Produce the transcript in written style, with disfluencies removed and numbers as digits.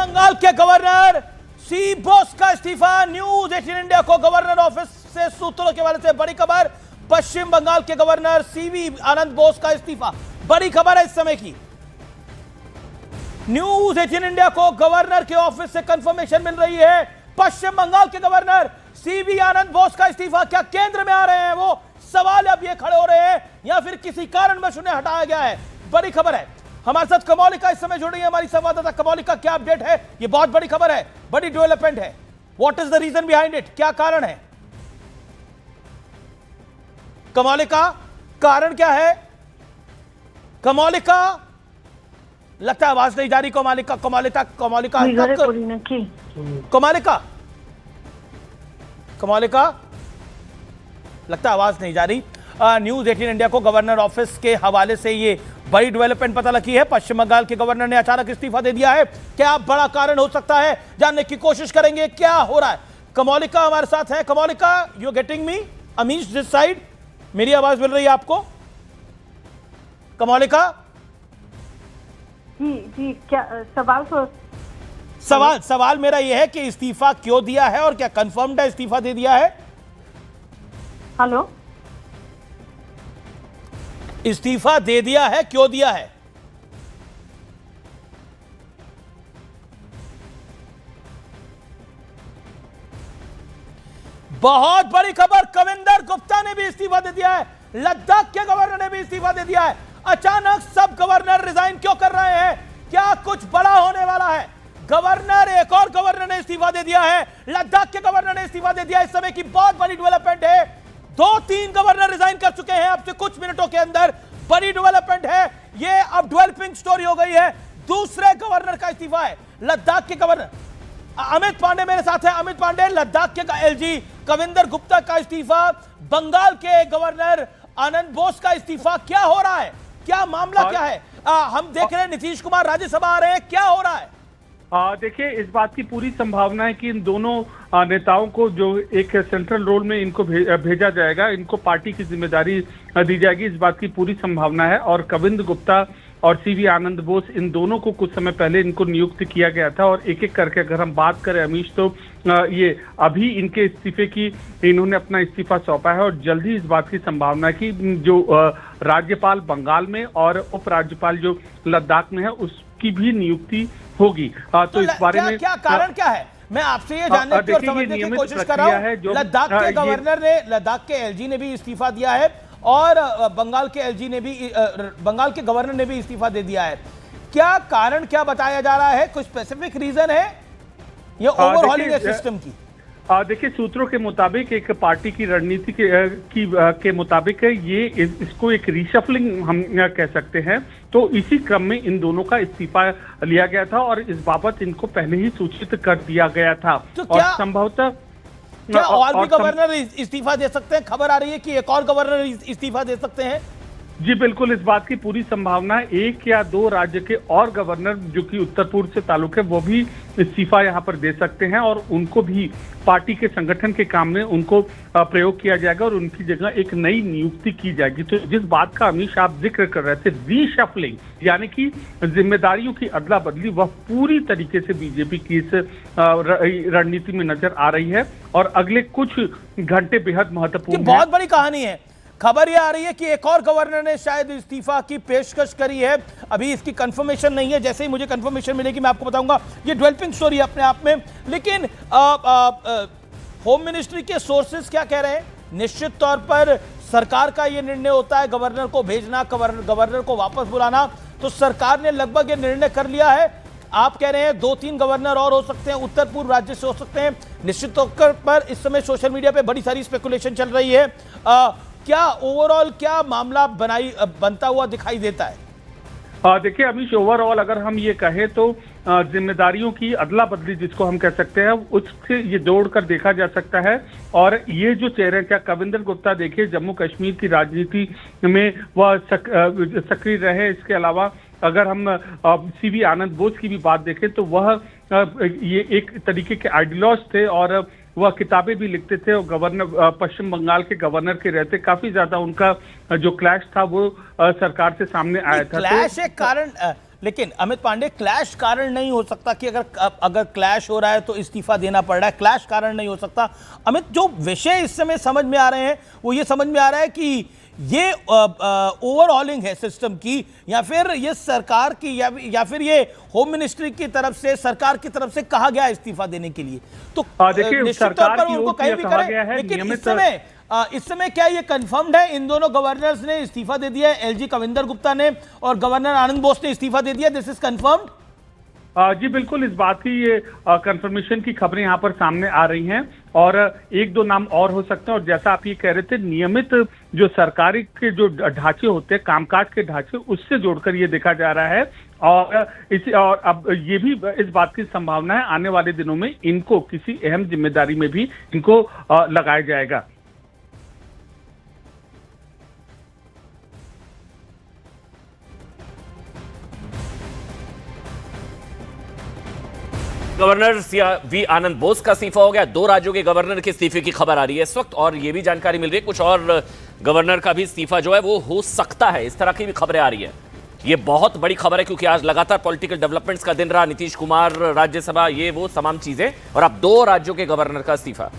बंगाल के गवर्नर सी बोस का इस्तीफा। न्यूज 18 इंडिया को गवर्नर ऑफिस से सूत्रों के हवाले से बड़ी खबर। पश्चिम बंगाल के गवर्नर सीवी आनंद बोस का इस्तीफा, बड़ी खबर है इस समय की। न्यूज 18 इंडिया को गवर्नर के ऑफिस से कंफर्मेशन मिल रही है। पश्चिम बंगाल के गवर्नर सीवी आनंद बोस का इस्तीफा। क्या केंद्र में आ रहे हैं वो? सवाल अब ये खड़े हो रहे हैं या फिर किसी कारणवश उन्हें हटाया गया है? बड़ी खबर है। हमारे साथ कमौलिका इस समय जुड़ रही है, हमारी संवाददाता। कमौलिका, क्या अपडेट है? ये बहुत बड़ी खबर है, बड़ी डेवलपमेंट है। What is the reason behind it? क्या कारण है कमौलिका? कारण क्या है कमौलिका? लगता है आवाज नहीं जा रही कमौलिका। कमौलिका लगता है आवाज नहीं जा रही। न्यूज 18 इंडिया को गवर्नर ऑफिस के हवाले से ये बड़ी डेवलपमेंट पता लगी है। पश्चिम बंगाल के गवर्नर ने अचानक इस्तीफा दे दिया है। क्या बड़ा कारण हो सकता है? जानने की कोशिश करेंगे क्या हो रहा है। कमौलिका हमारे साथ है। Kamolika, you getting me? Amish this side, मेरी आवाज मिल रही है आपको? कमौलिका जी क्या सवाल मेरा यह है कि इस्तीफा क्यों दिया है और क्या कंफर्म्ड है इस्तीफा दे दिया है? हेलो, इस्तीफा दे दिया है, क्यों दिया है? बहुत बड़ी खबर, कविंदर गुप्ता ने भी इस्तीफा दे दिया है। लद्दाख के गवर्नर ने भी इस्तीफा दे दिया है। अचानक सब गवर्नर रिजाइन क्यों कर रहे हैं? क्या कुछ बड़ा होने वाला है? गवर्नर, एक और गवर्नर ने इस्तीफा दे दिया है। लद्दाख के गवर्नर ने इस्तीफा दे दिया। इस समय की बहुत बड़ी डेवलपमेंट है। 2-3 गवर्नर रिजाइन कर चुके हैं अब से कुछ मिनटों के अंदर। बड़ी डेवलपमेंट है ये, अब डेवलपिंग स्टोरी हो गई है। दूसरे गवर्नर का इस्तीफा है। लद्दाख के गवर्नर अमित पांडे मेरे साथ है। अमित पांडे, लद्दाख के एलजी कविंदर गुप्ता का इस्तीफा, बंगाल के गवर्नर आनंद बोस का इस्तीफा। क्या हो रहा है? क्या मामला क्या है? हम देख रहे हैं नीतीश कुमार राज्यसभा आ रहे हैं, क्या हो रहा है? देखिए, इस बात की पूरी संभावना है कि इन दोनों नेताओं को जो एक सेंट्रल रोल में इनको भेजा जाएगा, इनको पार्टी की जिम्मेदारी दी जाएगी, इस बात की पूरी संभावना है। और कविंदर गुप्ता और सीवी आनंद बोस, इन दोनों को कुछ समय पहले इनको नियुक्त किया गया था। और एक एक करके अगर हम बात करें अमीश, तो ये अभी इनके इस्तीफे की, इन्होंने अपना इस्तीफा सौंपा है और जल्दी इस बात की संभावना है कि जो राज्यपाल बंगाल में और उपराज्यपाल जो लद्दाख में है उसकी भी नियुक्ति होगी। तो इस बारे में क्या कारण क्या है? मैं आपसे ये जानने की और समझने की कोशिश कर रहा हूं। लद्दाख के गवर्नर ने, लद्दाख के एलजी ने भी इस्तीफा दिया है और बंगाल के एलजी ने भी, बंगाल के गवर्नर ने भी इस्तीफा दे दिया है। क्या कारण क्या बताया जा रहा है? कुछ स्पेसिफिक रीजन है या ओवरहॉलिंग है सिस्टम की? देखिए, सूत्रों के मुताबिक, एक पार्टी की रणनीति के मुताबिक ये इसको एक रीशफलिंग हम कह सकते हैं। तो इसी क्रम में इन दोनों का इस्तीफा लिया गया था और इस बाबत इनको पहले ही सूचित कर दिया गया था। तो और संभवतः क्या और भी गवर्नर इस्तीफा दे सकते हैं? खबर आ रही है कि एक और गवर्नर इस्तीफा दे सकते हैं। जी बिल्कुल, इस बात की पूरी संभावना है। 1 या 2 राज्य के और गवर्नर जो कि उत्तर पूर्व से ताल्लुक है, वो भी इस्तीफा यहाँ पर दे सकते हैं और उनको भी पार्टी के संगठन के काम में उनको प्रयोग किया जाएगा और उनकी जगह एक नई नियुक्ति की जाएगी। तो जिस बात का अमीश आप जिक्र कर रहे थे, रीशफलिंग यानी कि जिम्मेदारियों की अदला बदली, वह पूरी तरीके से बीजेपी की इस रणनीति में नजर आ रही है और अगले कुछ घंटे बेहद महत्वपूर्ण है। बहुत बड़ी कहानी है। खबर यह आ रही है कि एक और गवर्नर ने शायद इस्तीफा की पेशकश करी है। अभी इसकी कंफर्मेशन नहीं है, जैसे ही मुझे कंफर्मेशन मिलेगी मैं आपको बताऊंगा। ये डेवलपिंग स्टोरी है अपने आप में। लेकिन होम मिनिस्ट्री के सोर्सेज क्या कह रहे हैं? निश्चित तौर पर सरकार का यह निर्णय होता है गवर्नर को भेजना, गवर्नर को वापस बुलाना। तो सरकार ने लगभग ये निर्णय कर लिया है। आप कह रहे हैं 2-3 गवर्नर और हो सकते हैं, उत्तर पूर्व राज्य से हो सकते हैं। निश्चित तौर पर इस समय सोशल मीडिया पे बड़ी सारी स्पेकुलेशन चल रही है। क्या ओवरऑल क्या मामला बनता हुआ दिखाई देता है? देखिए अमीश, ओवरऑल अगर हम ये कहें तो जिम्मेदारियों की अदला बदली जिसको हम कह सकते हैं, उससे ये जोड़कर देखा जा सकता है। और ये जो चेहरे, क्या कविंदर गुप्ता देखिए जम्मू कश्मीर की राजनीति में वह सक्रिय रहे। इसके अलावा अगर हम सीवी आनंद बोस की भी बात देखें तो वह ये एक तरीके के आइडियोलॉज थे और वह किताबें भी लिखते थे और गवर्नर, पश्चिम बंगाल के गवर्नर के रहते काफी ज्यादा उनका जो क्लैश था वो सरकार से सामने आया था। क्लैश एक कारण, लेकिन अमित पांडे, क्लैश कारण नहीं हो सकता कि अगर क्लैश हो रहा है तो इस्तीफा देना पड़ रहा है, क्लैश कारण नहीं हो सकता। अमित, जो विषय इस समय समझ में आ रहे हैं वो ये समझ में आ रहा है कि ये ओवरऑलिंग है सिस्टम की, या फिर ये सरकार की, या फिर ये होम मिनिस्ट्री की तरफ से, सरकार की तरफ से कहा गया इस्तीफा देने के लिए। तो निश्चित तौर पर उनको कहीं भी करें, लेकिन इस समय क्या ये कंफर्म्ड है? इन दोनों गवर्नर्स ने इस्तीफा दे दिया है, एलजी कविंदर गुप्ता ने और गवर्नर आनंद बोस ने इस्तीफा दे दिया, दिस इज कंफर्म्ड? जी बिल्कुल, इस बात की ये कंफर्मेशन की खबरें यहाँ पर सामने आ रही हैं, और एक दो नाम और हो सकते हैं। और जैसा आप ये कह रहे थे, नियमित जो सरकारी के जो ढांचे होते हैं, कामकाज के ढांचे, उससे जोड़कर ये देखा जा रहा है। और अब ये भी इस बात की संभावना है आने वाले दिनों में इनको किसी अहम जिम्मेदारी में भी इनको लगाया जाएगा। गवर्नर वी आनंद बोस का इस्तीफा हो गया, 2 राज्यों के गवर्नर के इस्तीफे की खबर आ रही है इस वक्त, और ये भी जानकारी मिल रही है कुछ और गवर्नर का भी इस्तीफा जो है वो हो सकता है, इस तरह की भी खबरें आ रही है। ये बहुत बड़ी खबर है क्योंकि आज लगातार पॉलिटिकल डेवलपमेंट्स का दिन रहा, नीतीश कुमार राज्यसभा, ये वो तमाम चीजें, और अब 2 राज्यों के गवर्नर का इस्तीफा।